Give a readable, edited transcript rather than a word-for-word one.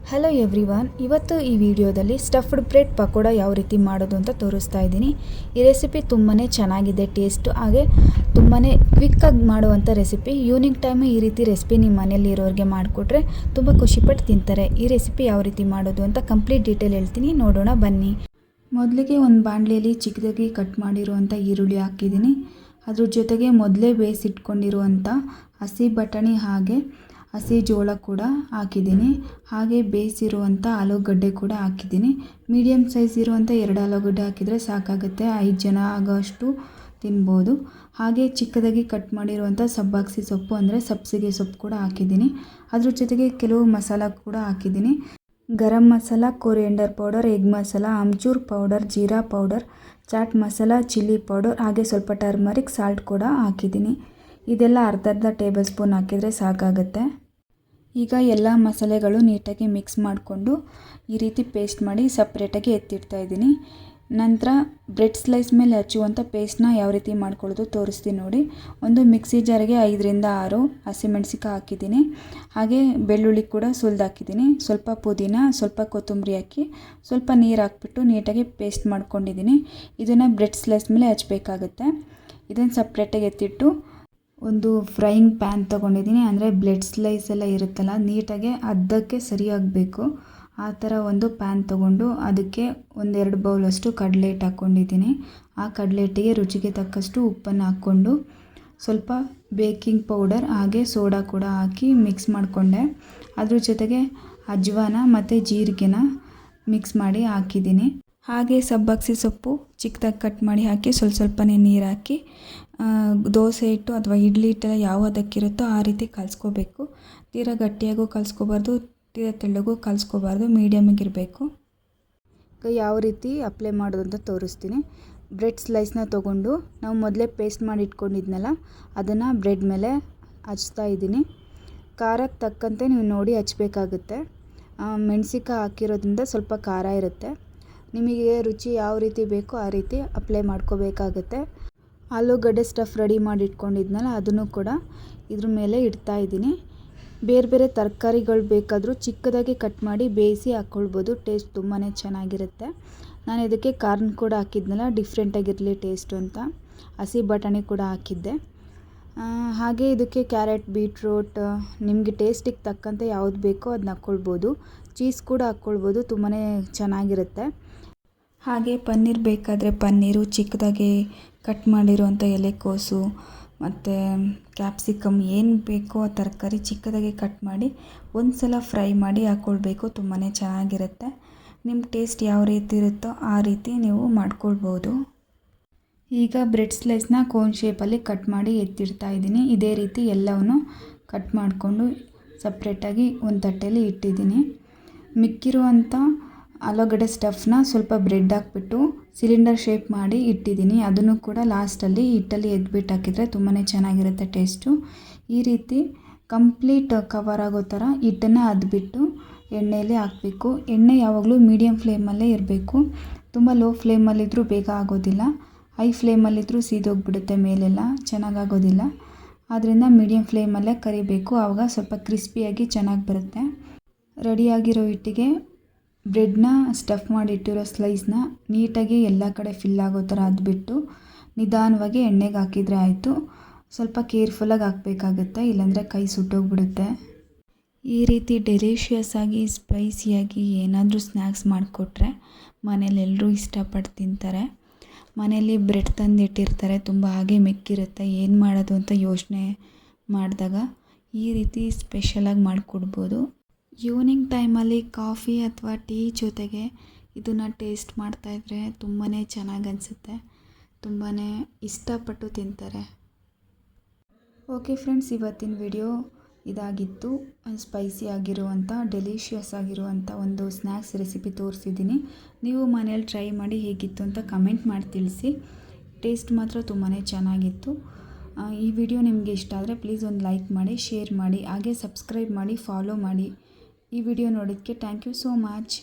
Hello everyone, ಇವತ್ತು ಈ ವಿಡಿಯೋದಲ್ಲಿ ಸ್ಟಫ್ಡ್ ಬ್ರೆಡ್ ಪಕೋಡ ಯಾವ ರೀತಿ ಮಾಡೋದು ಅಂತ ತೋರಿಸ್ತಾ ಇದ್ದೀನಿ. ಈ ರೆಸಿಪಿ ತುಂಬಾ ಚೆನ್ನಾಗಿದೆ, ಟೇಸ್ಟು ಹಾಗೆ ತುಂಬಾ ಕ್ವಿಕ್ಕಾಗಿ ಮಾಡುವಂಥ ರೆಸಿಪಿ. ಈವ್ನಿಂಗ್ ಟೈಮು ಈ ರೀತಿ ರೆಸಿಪಿ ನಿಮ್ಮ ಮನೇಲಿ ಇರೋರಿಗೆ ಮಾಡಿಕೊಟ್ರೆ ತುಂಬ ಖುಷಿಪಟ್ಟು ತಿಂತಾರೆ. ಈ ರೆಸಿಪಿ ಯಾವ ರೀತಿ ಮಾಡೋದು ಅಂತ ಕಂಪ್ಲೀಟ್ ಡೀಟೇಲ್ ಹೇಳ್ತೀನಿ, ನೋಡೋಣ ಬನ್ನಿ. ಮೊದಲಿಗೆ ಒಂದು ಬಾಣಲೆಯಲ್ಲಿ ಚಿಕ್ಕದಾಗಿ ಕಟ್ ಮಾಡಿರುವಂಥ ಈರುಳ್ಳಿ ಹಾಕಿದ್ದೀನಿ. ಅದ್ರ ಜೊತೆಗೆ ಮೊದಲೇ ಬೇಯಿಸಿಟ್ಕೊಂಡಿರುವಂಥ ಹಸಿ ಬಟಾಣಿ ಹಾಗೆ ಹಸಿ ಜೋಳ ಕೂಡ ಹಾಕಿದ್ದೀನಿ. ಹಾಗೆ ಬೇಯಿಸಿರುವಂಥ ಆಲೂಗಡ್ಡೆ ಕೂಡ ಹಾಕಿದ್ದೀನಿ. ಮೀಡಿಯಮ್ ಸೈಜ್ ಇರುವಂಥ 2 ಆಲೂಗಡ್ಡೆ ಹಾಕಿದರೆ ಸಾಕಾಗುತ್ತೆ, 5 ಜನ ಆಗೋಷ್ಟು ತಿನ್ಬೋದು. ಹಾಗೆ ಚಿಕ್ಕದಾಗಿ ಕಟ್ ಮಾಡಿರುವಂಥ ಸಬ್ಬಾಕ್ಸಿ ಸೊಪ್ಪು ಅಂದರೆ ಸಬ್ಸಿಗೆ ಸೊಪ್ಪು ಕೂಡ ಹಾಕಿದ್ದೀನಿ. ಅದ್ರ ಜೊತೆಗೆ ಕೆಲವು ಮಸಾಲ ಕೂಡ ಹಾಕಿದ್ದೀನಿ. Garam masala, coriander powder, egg masala, amchur powder, jeera powder, chaat masala, chilli powder ಹಾಗೆ ಸ್ವಲ್ಪ ಟರ್ಮರಿಕ್, ಸಾಲ್ಟ್ ಕೂಡ ಹಾಕಿದ್ದೀನಿ. ಇದೆಲ್ಲ ಅರ್ಧ ಟೇಬಲ್ ಸ್ಪೂನ್ ಹಾಕಿದರೆ ಸಾಕಾಗುತ್ತೆ. ಈಗ ಎಲ್ಲ ಮಸಾಲೆಗಳು ನೀಟಾಗಿ ಮಿಕ್ಸ್ ಮಾಡಿಕೊಂಡು ಈ ರೀತಿ ಪೇಸ್ಟ್ ಮಾಡಿ ಸಪ್ರೇಟಾಗಿ ಎತ್ತಿಡ್ತಾ ಇದ್ದೀನಿ. ನಂತರ ಬ್ರೆಡ್ ಸ್ಲೈಸ್ ಮೇಲೆ ಹಚ್ಚುವಂಥ ಪೇಸ್ಟ್ನ ಯಾವ ರೀತಿ ಮಾಡ್ಕೊಳ್ಳೋದು ತೋರಿಸ್ತೀನಿ ನೋಡಿ. ಒಂದು ಮಿಕ್ಸಿ ಜಾರಿಗೆ 5ರಿಂದ 6 ಹಸಿಮೆಣಸಿಕಾಯಿ ಹಾಕಿದ್ದೀನಿ. ಹಾಗೆ ಬೆಳ್ಳುಳ್ಳಿ ಕೂಡ ಸುಲಿದು ಹಾಕಿದ್ದೀನಿ. ಸ್ವಲ್ಪ ಪುದೀನ, ಸ್ವಲ್ಪ ಕೊತ್ತಂಬರಿ ಹಾಕಿ ಸ್ವಲ್ಪ ನೀರು ಹಾಕ್ಬಿಟ್ಟು ನೀಟಾಗಿ ಪೇಸ್ಟ್ ಮಾಡ್ಕೊಂಡಿದ್ದೀನಿ. ಇದನ್ನು ಬ್ರೆಡ್ ಸ್ಲೈಸ್ ಮೇಲೆ ಹಚ್ಚಬೇಕಾಗುತ್ತೆ. ಇದನ್ನು ಸಪ್ರೇಟಾಗಿ ಎತ್ತಿಟ್ಟು ಒಂದು ಫ್ರೈಯಿಂಗ್ ಪ್ಯಾನ್ ತೊಗೊಂಡಿದ್ದೀನಿ. ಅಂದರೆ ಬ್ರೆಡ್ ಸ್ಲೈಸ್ ಎಲ್ಲ ಇರುತ್ತಲ್ಲ, ನೀಟಾಗಿ ಅದ್ದಕ್ಕೆ ಸರಿಯಾಗಬೇಕು ಆ ಥರ ಒಂದು ಪ್ಯಾನ್ ತೊಗೊಂಡು ಅದಕ್ಕೆ 1-2 ಬೌಲಷ್ಟು ಕಡಲೆ ಹಿಟ್ಟು ಹಾಕ್ಕೊಂಡಿದ್ದೀನಿ. ಆ ಕಡಲೆ ಹಿಟ್ಟಿಗೆ ರುಚಿಗೆ ತಕ್ಕಷ್ಟು ಉಪ್ಪನ್ನು ಹಾಕ್ಕೊಂಡು ಸ್ವಲ್ಪ ಬೇಕಿಂಗ್ ಪೌಡರ್ ಹಾಗೆ ಸೋಡಾ ಕೂಡ ಹಾಕಿ ಮಿಕ್ಸ್ ಮಾಡಿಕೊಂಡೆ. ಅದ್ರ ಜೊತೆಗೆ ಅಜ್ವಾನ ಮತ್ತು ಜೀರಿಗೆನ ಮಿಕ್ಸ್ ಮಾಡಿ ಹಾಕಿದ್ದೀನಿ. ಹಾಗೆ ಸಬ್ಬಾಕ್ಸಿ ಸೊಪ್ಪು ಚಿಕ್ಕದಾಗಿ ಕಟ್ ಮಾಡಿ ಹಾಕಿ ಸ್ವಲ್ಪನೇ ನೀರು ಹಾಕಿ ದೋಸೆ ಹಿಟ್ಟು ಅಥವಾ ಇಡ್ಲಿ ಹಿಟ್ಟೆಲ್ಲ ಯಾವ ಅದಕ್ಕಿರುತ್ತೋ ಆ ರೀತಿ ಕಲಿಸ್ಕೋಬೇಕು. ತೀರಾ ಗಟ್ಟಿಯಾಗೂ ಕಲಿಸ್ಕೋಬಾರ್ದು, ತೀರಾ ತೆಳ್ಳಗೂ ಕಲಿಸ್ಕೋಬಾರ್ದು, ಮೀಡಿಯಮಿಗಿರಬೇಕು. ಈಗ ಯಾವ ರೀತಿ ಅಪ್ಲೈ ಮಾಡೋದು ಅಂತ ತೋರಿಸ್ತೀನಿ. ಬ್ರೆಡ್ ಸ್ಲೈಸ್ನ ತೊಗೊಂಡು ನಾವು ಮೊದಲೇ ಪೇಸ್ಟ್ ಮಾಡಿ ಇಟ್ಕೊಂಡಿದ್ನಲ್ಲ ಅದನ್ನು ಬ್ರೆಡ್ ಮೇಲೆ ಹಚ್ತಾ ಇದ್ದೀನಿ. ಖಾರಕ್ಕೆ ತಕ್ಕಂತೆ ನೀವು ನೋಡಿ ಹಚ್ಚಬೇಕಾಗುತ್ತೆ. ಮೆಣಸಿಕಾಯಿ ಹಾಕಿರೋದ್ರಿಂದ ಸ್ವಲ್ಪ ಖಾರ ಇರುತ್ತೆ. ನಿಮಗೆ ರುಚಿ ಯಾವ ರೀತಿ ಬೇಕೋ ಆ ರೀತಿ ಅಪ್ಲೈ ಮಾಡ್ಕೋಬೇಕಾಗತ್ತೆ. ಆಲೂಗಡ್ಡೆ ಸ್ಟಫ್ ರೆಡಿ ಮಾಡಿ ಇಟ್ಕೊಂಡಿದ್ನಲ್ಲ ಅದನ್ನು ಕೂಡ ಇದ್ರ ಮೇಲೆ ಇಡ್ತಾ ಇದ್ದೀನಿ. ಬೇರೆ ಬೇರೆ ತರಕಾರಿಗಳು ಬೇಕಾದರೂ ಚಿಕ್ಕದಾಗಿ ಕಟ್ ಮಾಡಿ ಬೇಯಿಸಿ ಹಾಕ್ಕೊಳ್ಬೋದು, ಟೇಸ್ಟ್ ತುಂಬಾ ಚೆನ್ನಾಗಿರುತ್ತೆ. ನಾನು ಇದಕ್ಕೆ ಕಾರ್ನ್ ಕೂಡ ಹಾಕಿದ್ನಲ್ಲ ಡಿಫ್ರೆಂಟಾಗಿರಲಿ ಟೇಸ್ಟು ಅಂತ, ಹಸಿ ಬಟಾಣಿ ಕೂಡ ಹಾಕಿದ್ದೆ. ಹಾಗೆ ಇದಕ್ಕೆ ಕ್ಯಾರೆಟ್, ಬೀಟ್ರೂಟ್ ನಿಮಗೆ ಟೇಸ್ಟಿಗೆ ತಕ್ಕಂತೆ ಯಾವುದು ಬೇಕೋ ಅದನ್ನ ಹಾಕ್ಕೊಳ್ಬೋದು. ಚೀಸ್ ಕೂಡ ಹಾಕ್ಕೊಳ್ಬೋದು, ತುಂಬಾ ಚೆನ್ನಾಗಿರುತ್ತೆ. ಹಾಗೆ ಪನ್ನೀರ್ ಬೇಕಾದರೆ ಪನ್ನೀರು, ಚಿಕ್ಕದಾಗಿ ಕಟ್ ಮಾಡಿರುವಂಥ ಎಲೆಕೋಸು ಮತ್ತು ಕ್ಯಾಪ್ಸಿಕಮ್ ಏನು ಬೇಕೋ ಆ ತರಕಾರಿ ಚಿಕ್ಕದಾಗಿ ಕಟ್ ಮಾಡಿ ಒಂದು ಸಲ ಫ್ರೈ ಮಾಡಿ ಹಾಕ್ಕೊಳ್ಬೇಕು, ತುಂಬಾ ಚೆನ್ನಾಗಿರುತ್ತೆ. ನಿಮ್ಮ ಟೇಸ್ಟ್ ಯಾವ ರೀತಿ ಇರುತ್ತೋ ಆ ರೀತಿ ನೀವು ಮಾಡ್ಕೊಳ್ಬೋದು. ಈಗ ಬ್ರೆಡ್ ಸ್ಲೈಸ್ನ ಕೋನ್ ಶೇಪಲ್ಲಿ ಕಟ್ ಮಾಡಿ ಎತ್ತಿಡ್ತಾ ಇದ್ದೀನಿ. ಇದೇ ರೀತಿ ಎಲ್ಲವನ್ನು ಕಟ್ ಮಾಡಿಕೊಂಡು ಸಪ್ರೇಟಾಗಿ ಒಂದು ತಟ್ಟೆಯಲ್ಲಿ ಇಟ್ಟಿದ್ದೀನಿ. ಮಿಕ್ಕಿರುವಂಥ ಆಲೂಗಡ್ಡೆ ಸ್ಟಫ್ನ ಸ್ವಲ್ಪ ಬ್ರೆಡ್ ಹಾಕ್ಬಿಟ್ಟು ಸಿಲಿಂಡರ್ ಶೇಪ್ ಮಾಡಿ ಇಟ್ಟಿದ್ದೀನಿ. ಅದನ್ನು ಕೂಡ ಲಾಸ್ಟಲ್ಲಿ ಹಿಟ್ಟಲ್ಲಿ ಎದ್ಬಿಟ್ಟು ಹಾಕಿದರೆ ತುಂಬಾ ಚೆನ್ನಾಗಿರುತ್ತೆ ಟೇಸ್ಟು. ಈ ರೀತಿ ಕಂಪ್ಲೀಟ್ ಕವರ್ ಆಗೋ ಥರ ಹಿಟ್ಟನ್ನು ಅದ್ಬಿಟ್ಟು ಎಣ್ಣೆಯಲ್ಲಿ ಹಾಕಬೇಕು. ಎಣ್ಣೆ ಯಾವಾಗಲೂ ಮೀಡಿಯಮ್ ಫ್ಲೇಮಲ್ಲೇ ಇರಬೇಕು. ತುಂಬ ಲೋ ಫ್ಲೇಮಲ್ಲಿದ್ದರೂ ಬೇಗ ಆಗೋದಿಲ್ಲ, ಹೈ ಫ್ಲೇಮಲ್ಲಿದ್ದರೂ ಸೀದೋಗಿಬಿಡುತ್ತೆ, ಮೇಲೆಲ್ಲ ಚೆನ್ನಾಗಾಗೋದಿಲ್ಲ. ಆದ್ದರಿಂದ ಮೀಡಿಯಮ್ ಫ್ಲೇಮಲ್ಲೇ ಕರಿಬೇಕು, ಆವಾಗ ಸ್ವಲ್ಪ ಕ್ರಿಸ್ಪಿಯಾಗಿ ಚೆನ್ನಾಗಿ ಬರುತ್ತೆ. ರೆಡಿಯಾಗಿರೋ ಹಿಟ್ಟಿಗೆ ಬ್ರೆಡ್ನ ಸ್ಟಫ್ ಮಾಡಿಟ್ಟಿರೋ ಸ್ಲೈಸ್ನ ನೀಟಾಗಿ ಎಲ್ಲ ಕಡೆ ಫಿಲ್ ಆಗೋ ಥರ ಅದ್ಬಿಟ್ಟು ನಿಧಾನವಾಗಿ ಎಣ್ಣೆಗೆ ಹಾಕಿದರೆ ಆಯಿತು. ಸ್ವಲ್ಪ ಕೇರ್ಫುಲ್ಲಾಗಿ ಹಾಕಬೇಕಾಗುತ್ತೆ, ಇಲ್ಲಾಂದರೆ ಕೈ ಸುಟ್ಟೋಗ್ಬಿಡುತ್ತೆ. ಈ ರೀತಿ ಡೆಲಿಷಿಯಸ್ ಆಗಿ ಸ್ಪೈಸಿಯಾಗಿ ಏನಾದರೂ ಸ್ನ್ಯಾಕ್ಸ್ ಮಾಡಿಕೊಟ್ರೆ ಮನೇಲಿ ಎಲ್ಲರೂ ಇಷ್ಟಪಟ್ಟು ತಿಂತಾರೆ. ಮನೇಲಿ ಬ್ರೆಡ್ ತಂದಿಟ್ಟಿರ್ತಾರೆ, ತುಂಬ ಹಾಗೆ ಮಿಕ್ಕಿರುತ್ತೆ, ಏನು ಮಾಡೋದು ಅಂತ ಯೋಚನೆ ಮಾಡಿದಾಗ ಈ ರೀತಿ ಸ್ಪೆಷಲಾಗಿ ಮಾಡಿಕೊಡ್ಬೋದು. ಈವ್ನಿಂಗ್ ಟೈಮಲ್ಲಿ ಕಾಫಿ ಅಥವಾ ಟೀ ಜೊತೆಗೆ ಇದನ್ನು ಟೇಸ್ಟ್ ಮಾಡ್ತಾಯಿದ್ರೆ ತುಂಬಾ ಚೆನ್ನಾಗಿ ಅನಿಸುತ್ತೆ, ತುಂಬಾ ಇಷ್ಟಪಟ್ಟು ತಿಂತಾರೆ. ಓಕೆ ಫ್ರೆಂಡ್ಸ್, ಇವತ್ತಿನ ವಿಡಿಯೋ ಇದಾಗಿತ್ತು. ಸ್ಪೈಸಿ ಆಗಿರುವಂಥ ಡೆಲಿಷಿಯಸ್ ಆಗಿರುವಂಥ ಒಂದು ಸ್ನ್ಯಾಕ್ಸ್ ರೆಸಿಪಿ ತೋರಿಸಿದ್ದೀನಿ. ನೀವು ಮನೇಲಿ ಟ್ರೈ ಮಾಡಿ ಹೇಗಿತ್ತು ಅಂತ ಕಮೆಂಟ್ ಮಾಡಿ ತಿಳಿಸಿ. ಟೇಸ್ಟ್ ಮಾತ್ರ ತುಂಬಾ ಚೆನ್ನಾಗಿತ್ತು. ಈ ವಿಡಿಯೋ ನಿಮಗೆ ಇಷ್ಟ ಆದರೆ ಪ್ಲೀಸ್ ಒಂದು ಲೈಕ್ ಮಾಡಿ, ಶೇರ್ ಮಾಡಿ, ಹಾಗೆ ಸಬ್ಸ್ಕ್ರೈಬ್ ಮಾಡಿ, ಫಾಲೋ ಮಾಡಿ. ಈ ವಿಡಿಯೋ ನೋಡೋದಕ್ಕೆ ಥ್ಯಾಂಕ್ ಯು ಸೋ ಮಚ್.